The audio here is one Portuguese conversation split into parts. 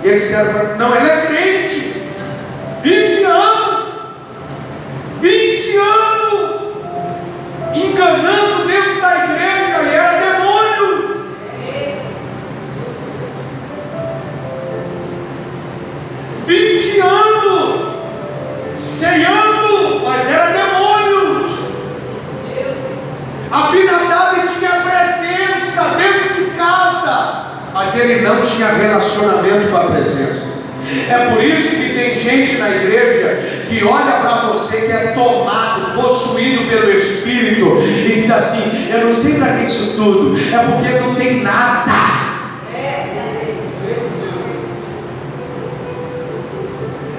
E eles disseram: não, ela é crente. 20 anos. 20 anos. Enganando dentro da igreja, e era demônios. Vinte anos ceando, mas era demônios. Abinadab tinha presença dentro de casa, mas ele não tinha relacionamento com a presença. É por isso que tem gente na igreja que olha para você que é tomado, possuído pelo Espírito, e diz assim: eu não sei para que isso tudo, é porque não tem nada.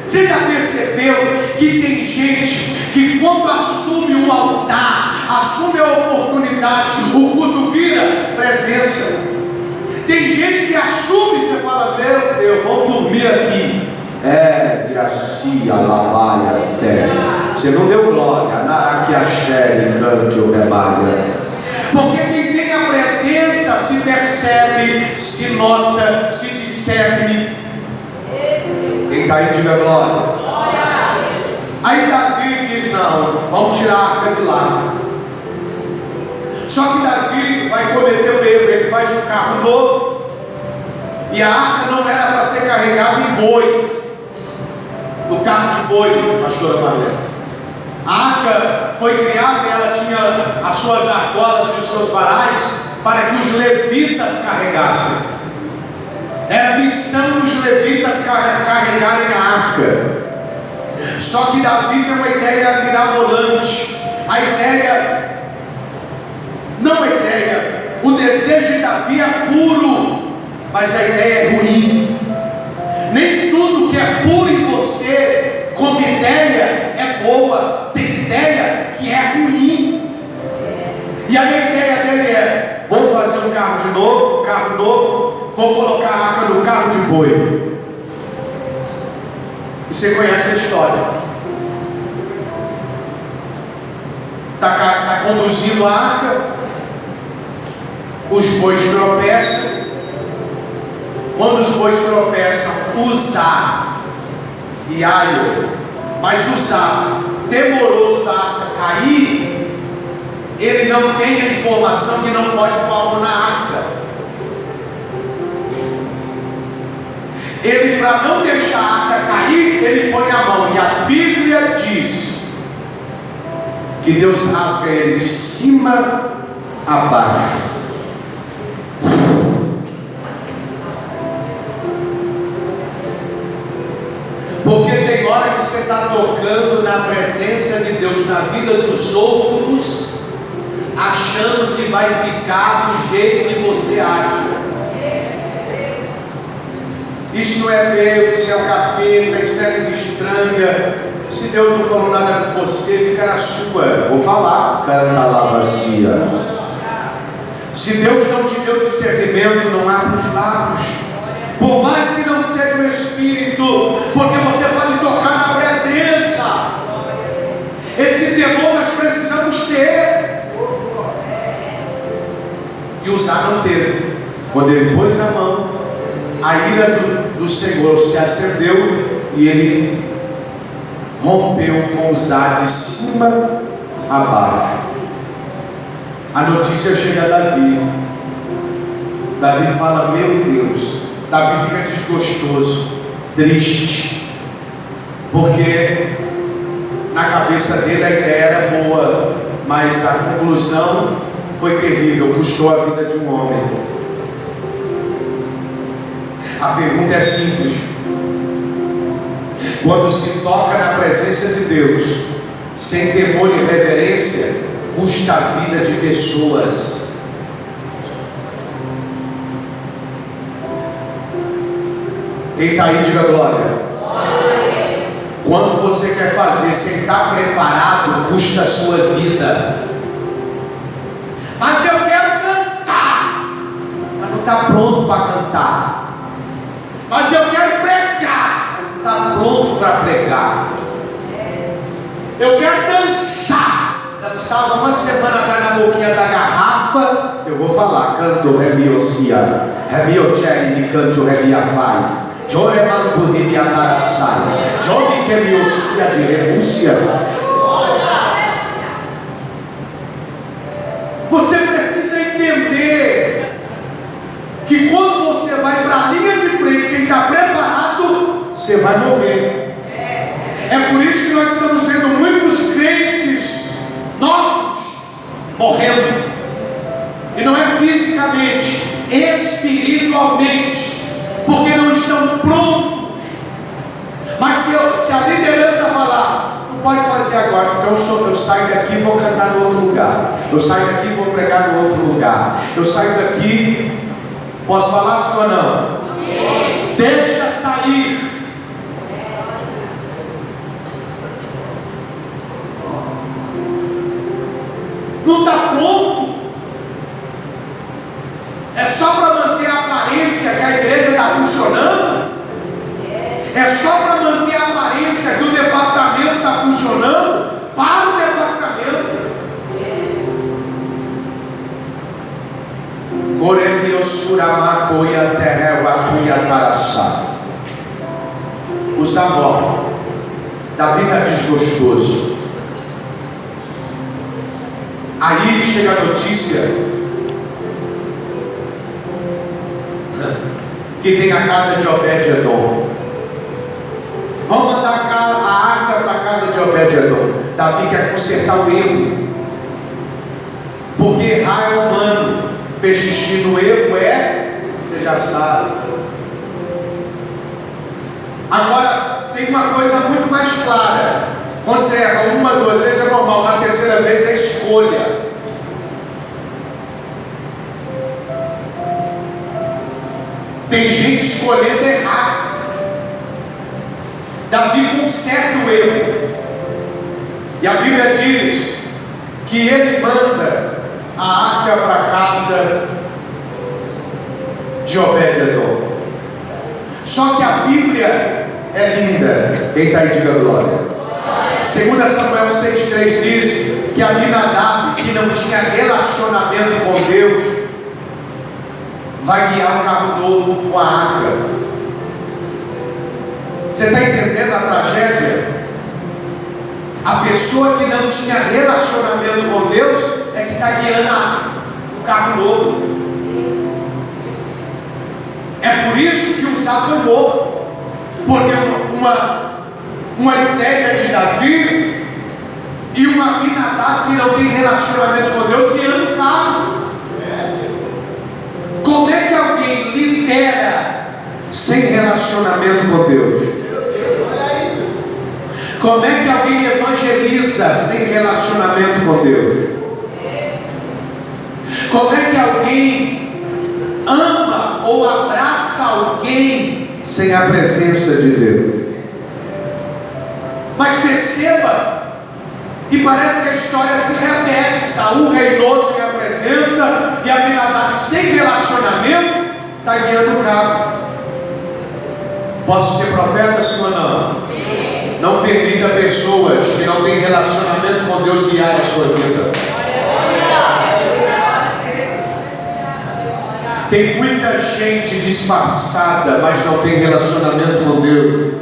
Você já percebeu que tem gente que quando assume o altar, assume a oportunidade, o culto vira presença? Tem gente que assume, você fala: meu Deus, vamos dormir aqui. E assim, alabaia até. Você não deu glória, naraqui axé, cante o rebalha. Porque quem tem a presença se percebe, se nota, se discerne. Quem está aí, diga glória. Aí Davi diz: não, vamos tirar a arca de lá. Só que Davi vai cometer o erro. Ele faz um carro novo, e a arca não era para ser carregada em boi, no carro de boi, pastora Maria. A arca foi criada e ela tinha as suas argolas e os seus varais para que os levitas carregassem. Era a missão dos levitas carregarem a arca. Só que Davi tem uma ideia mirabolante. O desejo de Davi é puro, mas a ideia é ruim. Nem tudo que é puro em você, como ideia, é boa. Tem ideia que é ruim. E aí a ideia dele é: vou fazer um carro novo, vou colocar a arca no carro de boi. E você conhece a história. Está conduzindo a arca, os bois tropeçam. Quando os bois tropeçam, Uzá e Aio, mas Uzá, temoroso da arca cair, ele não tem a informação que não pode pôr a mão na arca. Ele, para não deixar a arca cair, ele põe a mão. E a Bíblia diz que Deus rasga ele de cima a baixo. Porque tem hora que você está tocando na presença de Deus na vida dos outros, achando que vai ficar do jeito que você acha. Isso não é Deus, isso é o capeta, isso é língua estranha. Se Deus não falou nada com você, fica na sua. Vou falar, canta lá vazia. Se Deus não te deu discernimento, não abre os lábios. Por mais que não seja o Espírito, porque você pode tocar na presença. Esse temor nós precisamos ter. E Uzá não teve. Quando ele pôs a mão, a ira do Senhor se acendeu e ele rompeu com Uzá de cima a baixo. A notícia chega a Davi. Davi fala: meu Deus. Davi fica desgostoso, triste, porque na cabeça dele a ideia era boa, mas a conclusão foi terrível, custou a vida de um homem. A pergunta é simples: quando se toca na presença de Deus, sem temor e reverência, custa a vida de pessoas. Quem está aí, diga glória. Quando você quer fazer sem estar preparado, custa a sua vida. Mas eu quero cantar, mas não está pronto para cantar. Mas eu quero pregar, mas não está pronto para pregar. Eu quero dançar. Dançava uma semana atrás na boquinha da garrafa. Eu vou falar: canto remiocia, remiocheri, canto remiafai. Joremanto Ribiatarasai. Jogue que me ossia de renúncia. Você precisa entender que quando você vai para a linha de frente sem estar preparado, você vai morrer. É por isso que nós estamos vendo muitos crentes novos morrendo. E não é fisicamente, espiritualmente, porque não estão prontos. Mas se a liderança falar, não pode fazer agora, então eu saio daqui e vou cantar no outro lugar, eu saio daqui e vou pregar no outro lugar, eu saio daqui, posso falar sim ou não? Sim. Deixa sair. Não está pronto. É só para manter a aparência que a igreja está funcionando? É só para manter a aparência que o departamento está funcionando? Para o departamento. Os amor da vida desgostoso. Aí chega a notícia que tem a casa de Obed-Edom. Vão mandar a arca para a casa de Obed-Edom. Davi quer consertar o erro, porque errar é humano, persistir no erro você já sabe. Agora tem uma coisa muito mais clara: quando você erra uma, duas vezes é normal, na terceira vez é escolha. Tem gente escolhendo errar. Davi conserta o erro. E a Bíblia diz que ele manda a arca para a casa de Obed-Edom. Só que a Bíblia é linda. Quem está aí, diga glória. 2 Samuel 6,3 diz que Abinadab, que não tinha relacionamento com Deus, vai guiar um carro novo com a arca. Você está entendendo a tragédia? A pessoa que não tinha relacionamento com Deus é que está guiando o carro novo. É por isso que Uzá foi morto, porque uma ideia de Davi e uma Abinadab que não tem relacionamento com Deus guiando o carro. Como é que alguém lidera sem relacionamento com Deus? Como é que alguém evangeliza sem relacionamento com Deus? Como é que alguém ama ou abraça alguém sem a presença de Deus? Mas perceba que parece que a história se repete. Saul reinou sem a presença, e Abinadab sem relacionamento está guiando o carro. Posso ser profeta, sim ou não? Sim. Não permita pessoas que não têm relacionamento com Deus guiar a sua vida. Tem muita gente disfarçada, mas não tem relacionamento com Deus.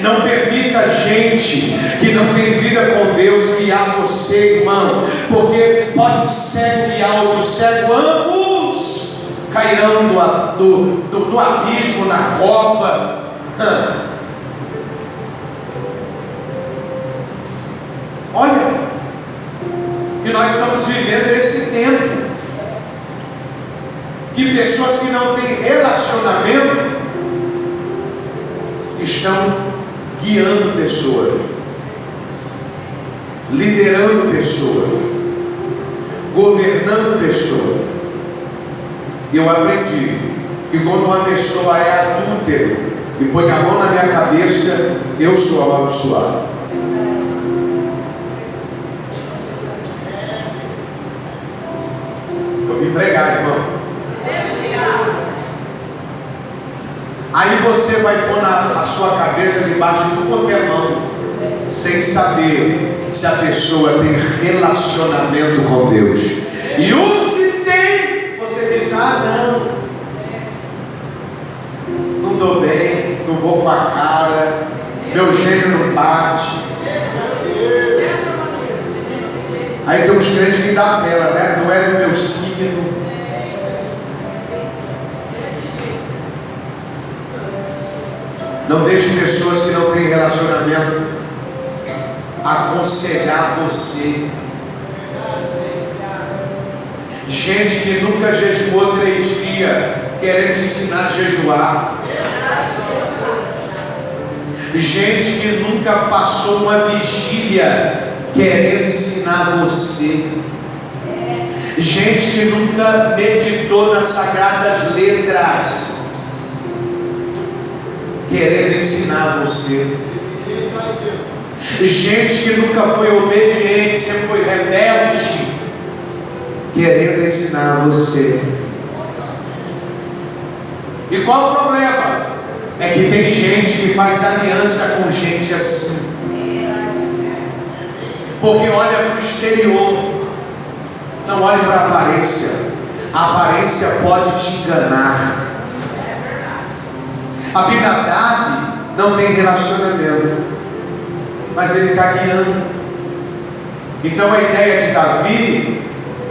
Não permita gente que não tem vida com Deus guiar você, irmão, porque pode um cego guiar outro cego, ambos cairão do abismo, na cova. Olha, e nós estamos vivendo esse tempo que pessoas que não têm relacionamento estão guiando pessoas, liderando pessoas, governando pessoas. Eu aprendi que quando uma pessoa é adúltera e põe a mão na minha cabeça, eu sou amaldiçoado. Eu vim pregar, irmão. Aí você vai pôr a sua cabeça debaixo de qualquer mão, sem saber se a pessoa tem relacionamento com Deus. E os que tem, você diz, não. com a cara, meu gênio não bate. Aí tem uns crentes que dá pela, né? Não é do meu signo. Não deixe pessoas que não têm relacionamento aconselhar você. Gente que nunca jejuou 3 dias, querendo te ensinar a jejuar. Gente que nunca passou uma vigília, querendo ensinar você. Gente que nunca meditou nas sagradas letras, querendo ensinar você. Gente que nunca foi obediente, sempre foi rebelde, querendo ensinar você. E qual o problema? É que tem gente que faz aliança com gente assim, porque olha para o exterior, não olhe para a aparência. A aparência pode te enganar. Abinadab não tem relacionamento, mas ele está guiando. Então a ideia de Davi,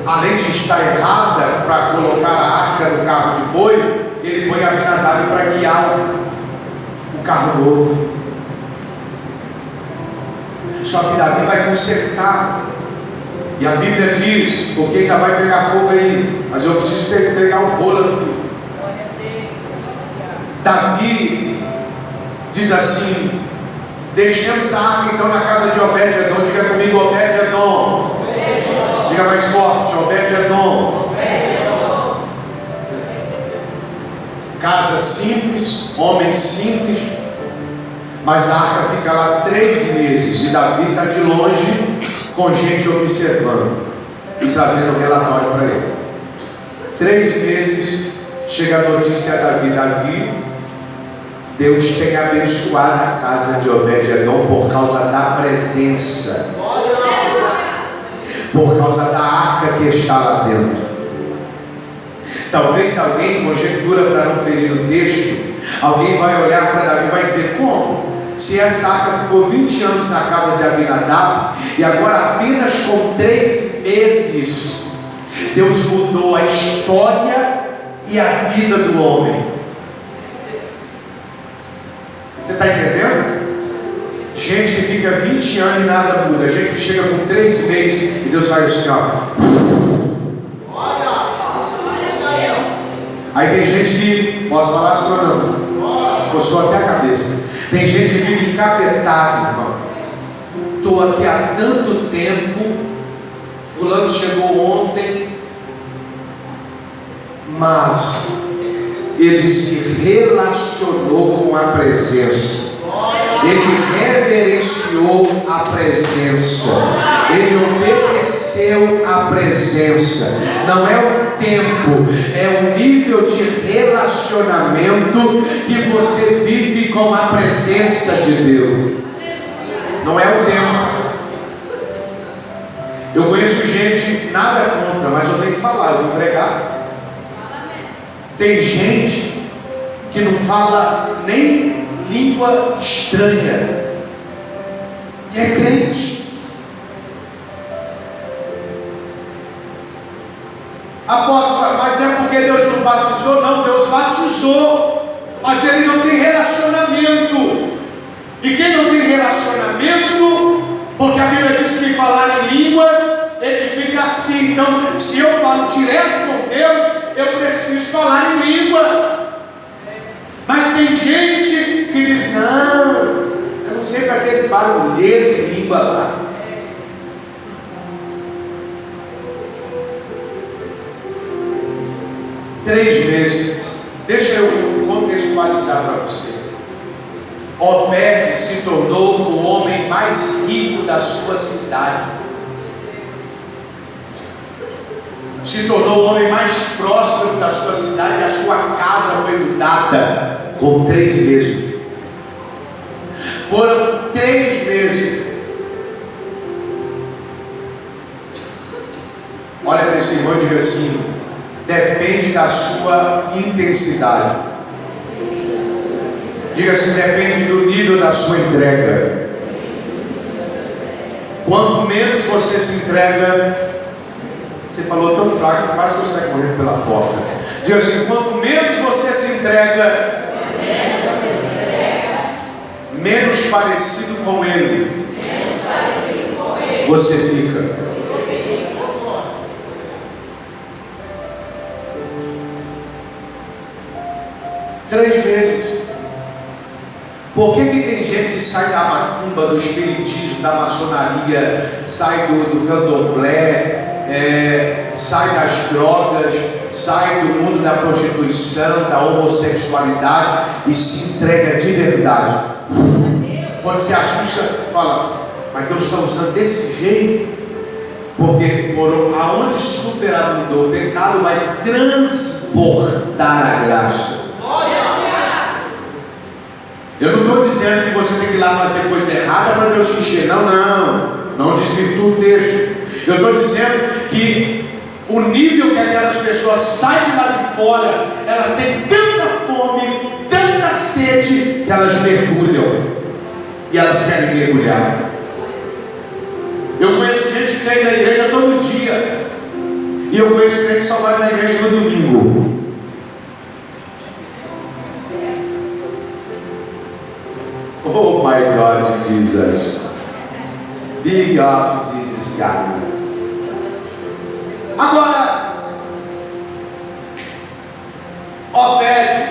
além de estar errada para colocar a arca no carro de boi, ele põe Abinadab para guiar o carro novo. Só que Davi vai consertar. E a Bíblia diz, porque ainda vai pegar fogo aí, mas eu preciso pegar um bolo aqui. Davi diz assim: deixemos a arca então na casa de Obed-Edom. Diga comigo, Obed-Edom. Diga mais forte, Obed-Edom. Casa simples, homem simples, mas a arca fica lá 3 meses e Davi está de longe, com gente observando e trazendo um relatório para ele. 3 meses, chega a notícia a Davi: Davi, Deus tem abençoado a casa de Obed-Edom por causa da presença, por causa da arca que está lá dentro. Talvez alguém, conjectura para não ferir o texto, alguém vai olhar para Davi e vai dizer: como? Se essa arca ficou 20 anos na casa de Abinadab e agora apenas com 3 meses Deus mudou a história e a vida do homem. Você está entendendo? Gente que fica 20 anos e nada muda. Gente que chega com 3 meses e Deus faz assim, ó. Aí tem gente que, posso falar assim ou não? Coçou até a cabeça. Tem gente que fica encapetado, irmão. Estou aqui há tanto tempo, fulano chegou ontem, mas ele se relacionou com a presença, ele reverenciou a presença, ele obedeceu a presença. Não é o tempo, é o nível de relacionamento que você vive com a presença de Deus. Não é o tempo. Eu conheço gente, nada contra, mas eu tenho que falar, eu vou pregar. Tem gente que não fala nem língua estranha e é crente. Apóstolo, mas é porque Deus não batizou? Não, Deus batizou, mas ele não tem relacionamento. E quem não tem relacionamento, porque a Bíblia diz que falar em línguas edifica assim. Então, se eu falo direto com Deus, eu preciso falar em língua. Mas tem gente que diz: não, eu não sei para aquele barulheiro de língua lá. Três meses. Deixa eu contextualizar para você. Obed se tornou o homem mais rico da sua cidade. Se tornou o homem mais próspero da sua cidade, e a sua casa foi mudada com 3 meses. Foram 3 meses. Olha para esse irmão e diga assim: depende da sua intensidade. Diga assim: depende do nível da sua entrega. Quanto menos você se entrega, você falou tão fraco que quase que eu saio correndo pela porta. Diga assim: quanto menos você se entrega, menos parecido com Ele você fica. Três vezes. Por que tem gente que sai da macumba, do espiritismo, da maçonaria, sai do candomblé, sai das drogas, sai do mundo da prostituição, da homossexualidade e se entrega de verdade? Quando se assusta, fala: mas Deus está usando desse jeito? Porque por aonde superabundou o pecado, vai transportar a graça. Eu não estou dizendo que você tem que ir lá fazer coisa errada para Deus te encher. Não desvirtua o texto. Eu estou dizendo que o nível que aquelas pessoas saem de lá de fora, elas têm tanta fome, tanta sede, que elas mergulham. E elas querem mergulhar. Eu conheço gente que vem na igreja todo dia. E eu conheço gente que só vai na igreja no domingo. Oh my God, Jesus. Big of Jesus God. Agora, Obed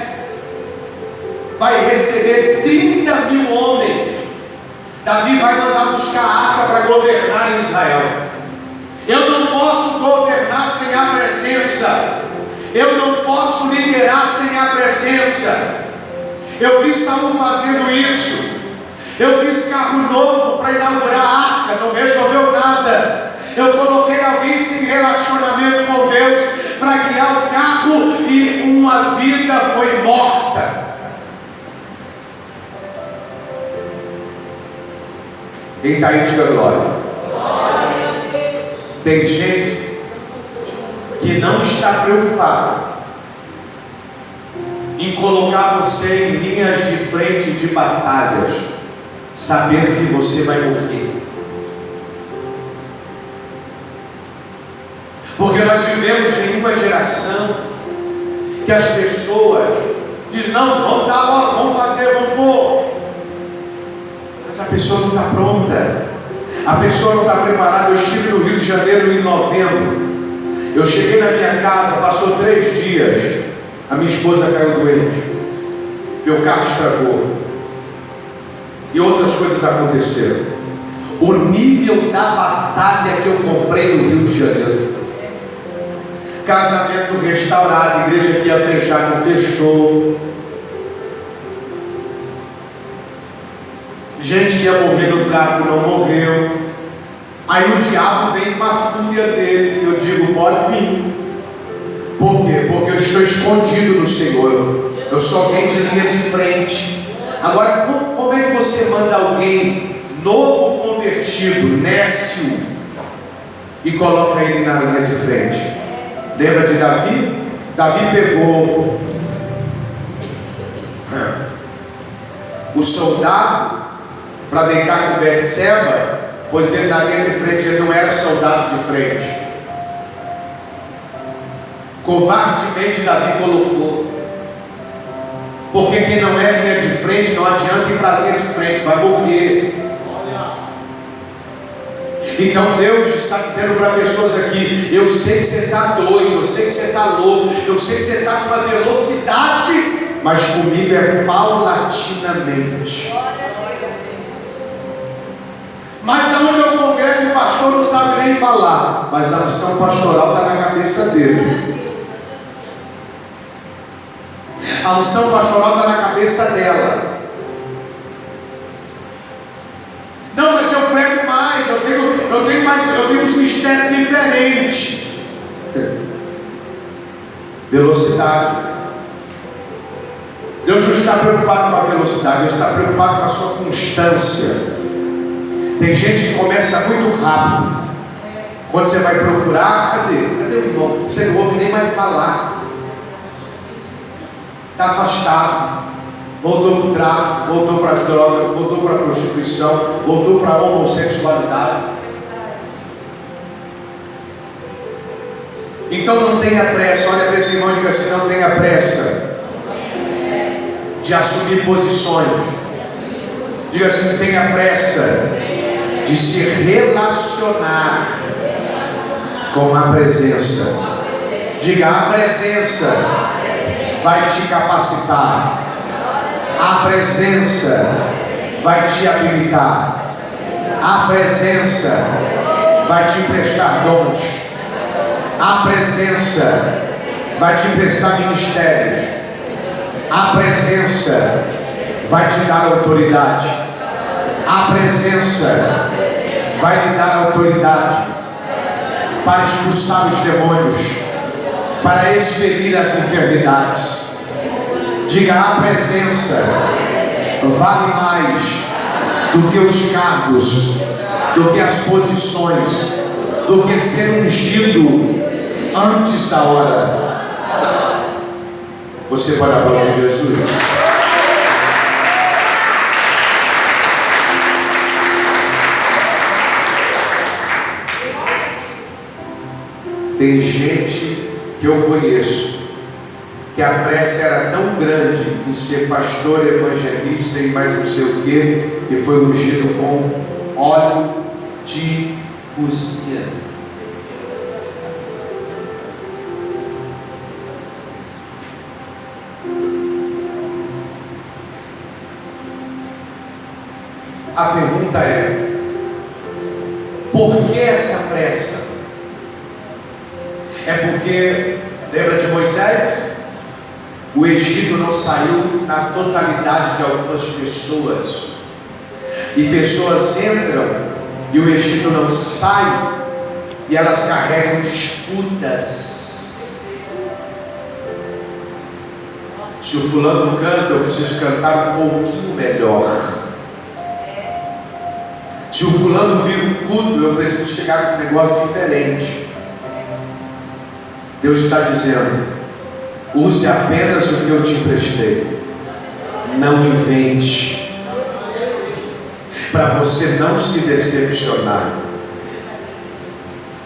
vai receber 30 mil homens. Davi vai mandar buscar a arca para governar em Israel. Eu não posso governar sem a presença. Eu não posso liderar sem a presença. Eu vi Saul fazendo isso. Eu fiz carro novo para inaugurar a arca, não resolveu nada. Eu coloquei alguém sem relacionamento com Deus para guiar o carro e uma vida foi morta. Quem está aí, diga glória. Tem gente que não está preocupada em colocar você em linhas de frente de batalhas, sabendo que você vai morrer. Porque nós vivemos em uma geração que as pessoas dizem: não, vamos dar logo, vamos fazer, vamos pôr. Mas a pessoa não está pronta. A pessoa não está preparada. Eu estive no Rio de Janeiro em novembro. Eu cheguei na minha casa, passou 3 dias. A minha esposa caiu doente. Meu carro estragou. E outras coisas aconteceram. O nível da batalha que eu comprei no Rio de Janeiro. Casamento restaurado, igreja que ia fechar, não fechou. Gente que ia morrer no tráfico, não morreu. Aí o diabo vem com a fúria dele. Eu digo: pode vir. Por quê? Porque eu estou escondido no Senhor. Eu sou alguém de linha de frente. Agora, como é que você manda alguém novo, convertido, nécio, e coloca ele na linha de frente? Lembra de Davi? Davi pegou o soldado para deitar com Betseba, pois ele na linha de frente, ele não era soldado de frente. Covardemente Davi colocou. Porque quem não é linha de frente, não adianta ir para a linha de frente, vai morrer. Então Deus está dizendo para pessoas aqui: eu sei que você está doido, eu sei que você está louco, eu sei que você está com uma velocidade, mas comigo é paulatinamente. Mas aonde eu congrego, o pastor não sabe nem falar, mas a unção pastoral está na cabeça dele. A unção pastoral está na cabeça dela. Não, mas eu prego mais, eu tenho uns mistérios diferentes. Velocidade. Deus não está preocupado com a velocidade, Deus está preocupado com a sua constância. Tem gente que começa muito rápido. Quando você vai procurar, cadê o irmão? Você não ouve nem mais falar. Está afastado. voltou para o tráfico, voltou para as drogas, voltou para a prostituição, voltou para a homossexualidade. Então não tenha pressa. Olha para esse irmão e diga assim: não tenha pressa de assumir posições. Diga assim: tenha pressa de se relacionar com a presença. Diga: a presença vai te capacitar, a presença vai te habilitar, a presença vai te emprestar dons, a presença vai te emprestar ministérios, a presença vai te dar autoridade, a presença vai lhe dar autoridade para expulsar os demônios, para expelir as enfermidades. Diga: a presença vale mais do que os cargos, do que as posições, do que ser ungido antes da hora. Você pode aplaudir Jesus? Tem gente que eu conheço que a pressa era tão grande em ser pastor, evangelista e mais não sei o que foi ungido com óleo de cozinha. A pergunta é: por que essa pressa? É porque, lembra de Moisés? O Egito não saiu na totalidade de algumas pessoas, e pessoas entram e o Egito não sai, e elas carregam disputas. Se o fulano canta, eu preciso cantar um pouquinho melhor. Se o fulano vira um culto, eu preciso chegar com um negócio diferente. Deus está dizendo: use apenas o que eu te emprestei. Não invente, para você não se decepcionar.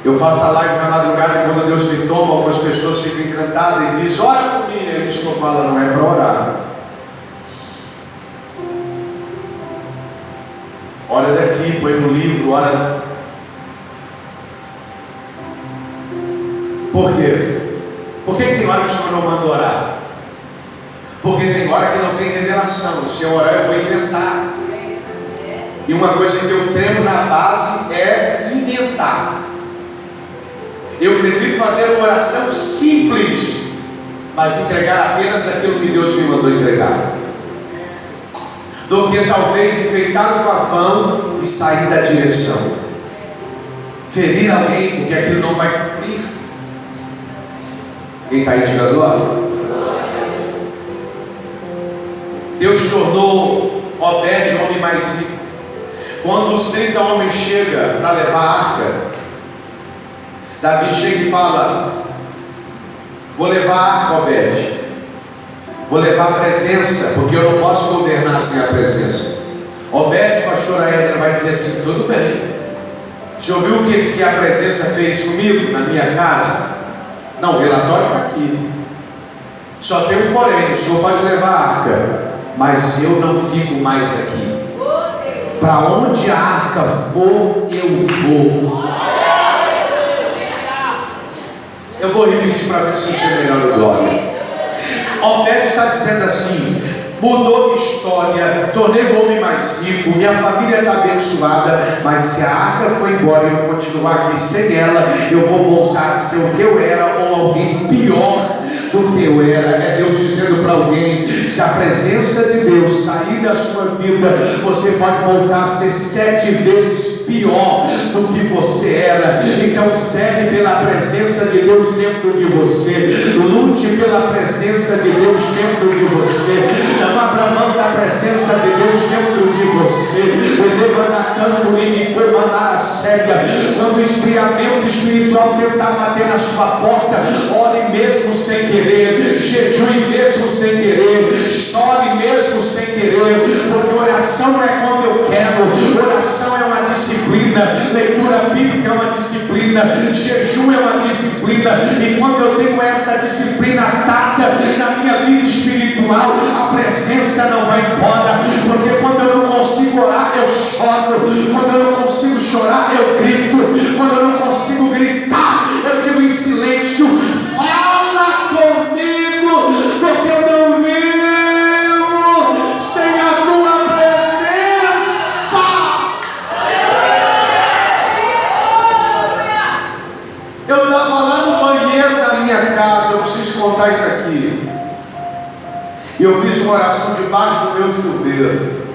Eu faço a live na madrugada e quando Deus me toma, algumas pessoas ficam encantadas e dizem: ora por mim. Aí o Senhor fala: não é para orar. Olha daqui, põe no livro, olha. Por quê? Por que tem hora que o Senhor não manda orar? Porque tem hora que não tem revelação. Se eu orar, eu vou inventar. E uma coisa que eu treino na base é inventar. Eu prefiro fazer uma oração simples, mas entregar apenas aquilo que Deus me mandou entregar, do que talvez enfeitar o pavão e sair da direção, ferir alguém, porque aquilo não vai cumprir. Quem está aí, diga glória. Deus tornou Obed o homem mais rico. Quando os 30 homens chegam para levar a arca, Davi chega e fala: vou levar a arca, Obed, vou levar a presença, porque eu não posso governar sem a presença. Obed, pastora Edna, vai dizer assim: tudo bem. Você ouviu o que a presença fez comigo na minha casa? Não, o relatório está aqui. Só tem um porém: o senhor pode levar a arca, mas eu não fico mais aqui. Para onde a arca for, eu vou. Eu vou repetir para ver se isso é melhor, glória. Obed está dizendo assim: mudou minha história, tornei o homem mais rico, minha família está abençoada, mas se a arca foi embora e eu continuar aqui sem ela, eu vou voltar a ser o que eu era ou alguém pior do que eu era. É Deus dizendo para alguém: se a presença de Deus sair da sua vida, você pode voltar a ser 7 vezes pior do que você era. Então segue pela presença de Deus dentro de você, lute pela presença de Deus dentro de você, não abra mão da presença de Deus dentro de você. Quando o esfriamento espiritual tentar bater na sua porta, ore mesmo sem querer, jejue mesmo sem querer, chore mesmo sem leitura bíblica é uma disciplina, jejum é uma disciplina, e quando eu tenho essa disciplina atata na minha vida espiritual, a presença não vai embora, porque quando eu não consigo orar, eu choro, quando eu não consigo chorar, eu grito, quando eu não consigo gritar, eu digo em silêncio: fala comigo, porque eu não vivo sem a tua presença. Eu estava lá no banheiro da minha casa, eu preciso contar isso aqui. E eu fiz uma oração debaixo do meu chuveiro.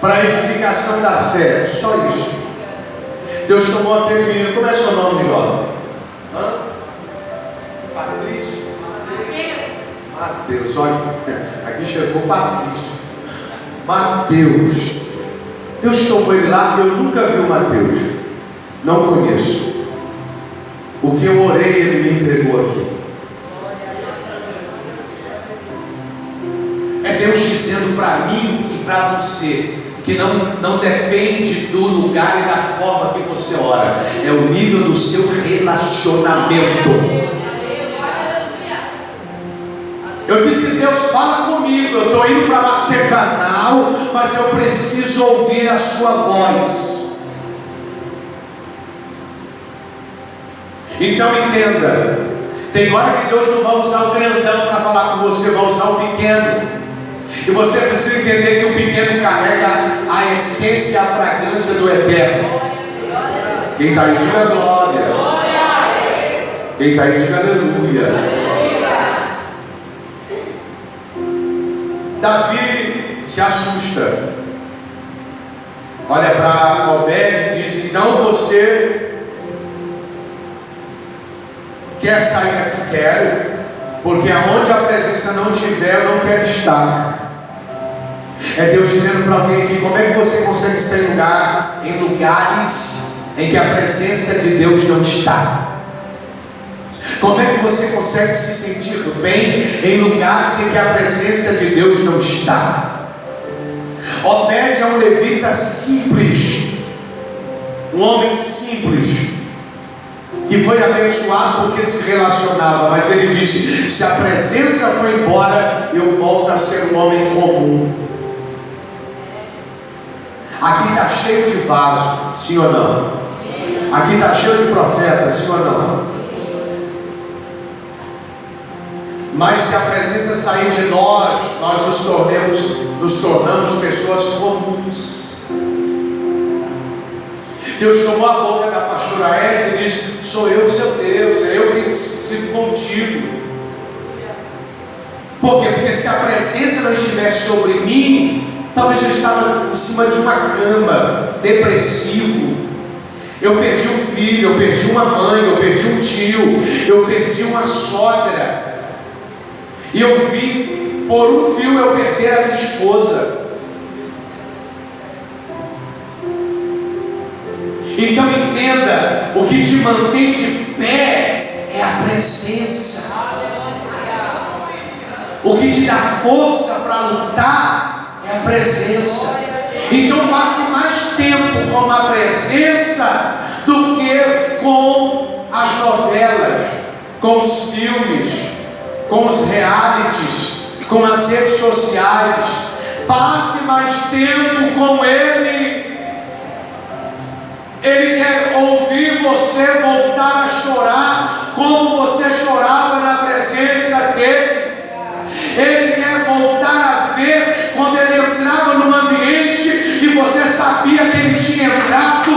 Para a edificação da fé, só isso. Deus tomou aquele menino. Como é seu nome, jovem? Patrício? Mateus, olha, aqui chegou Patrício. Mateus. Deus tomou ele lá, eu nunca vi o Mateus. Não conheço. O que eu orei, ele me entregou aqui. É Deus dizendo para mim e para você que não depende do lugar e da forma que você ora, é o nível do seu relacionamento. Eu disse: Deus, fala comigo, eu estou indo para lá ser canal, mas eu preciso ouvir a sua voz. Então entenda, tem hora que Deus não vai usar o grandão para falar com você, vai usar o pequeno. E você precisa entender que o pequeno carrega a essência e a fragrância do eterno. Quem está aí, diga glória. Quem está aí, diga aleluia. Davi se assusta. Olha para Obed e diz: então você quer sair daqui? Quero, porque aonde a presença não estiver, eu não quero estar. É Deus dizendo para alguém aqui: como é que você consegue estar em lugares em que a presença de Deus não está? Como é que você consegue se sentir bem em lugares em que a presença de Deus não está? Obed é um levita simples, um homem simples, que foi abençoado porque se relacionava, mas ele disse: se a presença foi embora, eu volto a ser um homem comum. Aqui está cheio de vaso, sim ou não? Aqui está cheio de profetas, sim ou não? Mas se a presença sair de nós, nós nos tornamos pessoas comuns. Deus tomou a boca da pastora Érica e disse: sou eu seu Deus, é eu que tenho sido contigo. Por quê? Porque se a presença não estivesse sobre mim, talvez eu estava em cima de uma cama, depressivo. Eu perdi um filho, eu perdi uma mãe, eu perdi um tio, eu perdi uma sogra. E eu vi, por um fio, eu perder a minha esposa. Então entenda, o que te mantém de pé é a presença. O que te dá força para lutar é a presença. Então passe mais tempo com a presença do que com as novelas, com os filmes, com os realities, com as redes sociais. Passe mais tempo com Ele. Ele quer ouvir você voltar a chorar como você chorava na presença dEle. Ele quer voltar a ver quando Ele entrava num ambiente e você sabia que Ele tinha entrado.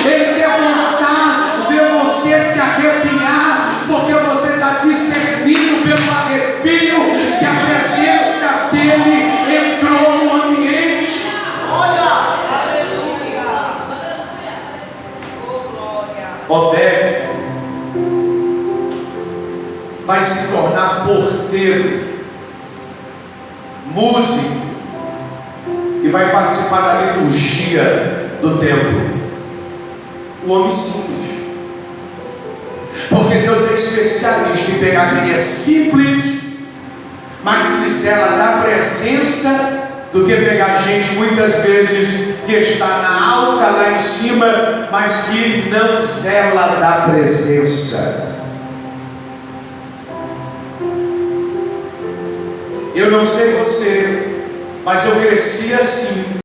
Ele quer voltar a ver você se arrepiar, porque você está discernindo pelo arrepio que a presença dEle entrou no ambiente. Olha! Obed vai se tornar porteiro, músico, e vai participar da liturgia do templo. O homem simples, porque Deus é especialista em pegar quem é simples, mas que zela da presença do que pegar gente muitas vezes que está na alta lá em cima, mas que não zela da presença. Eu não sei você, mas eu cresci assim.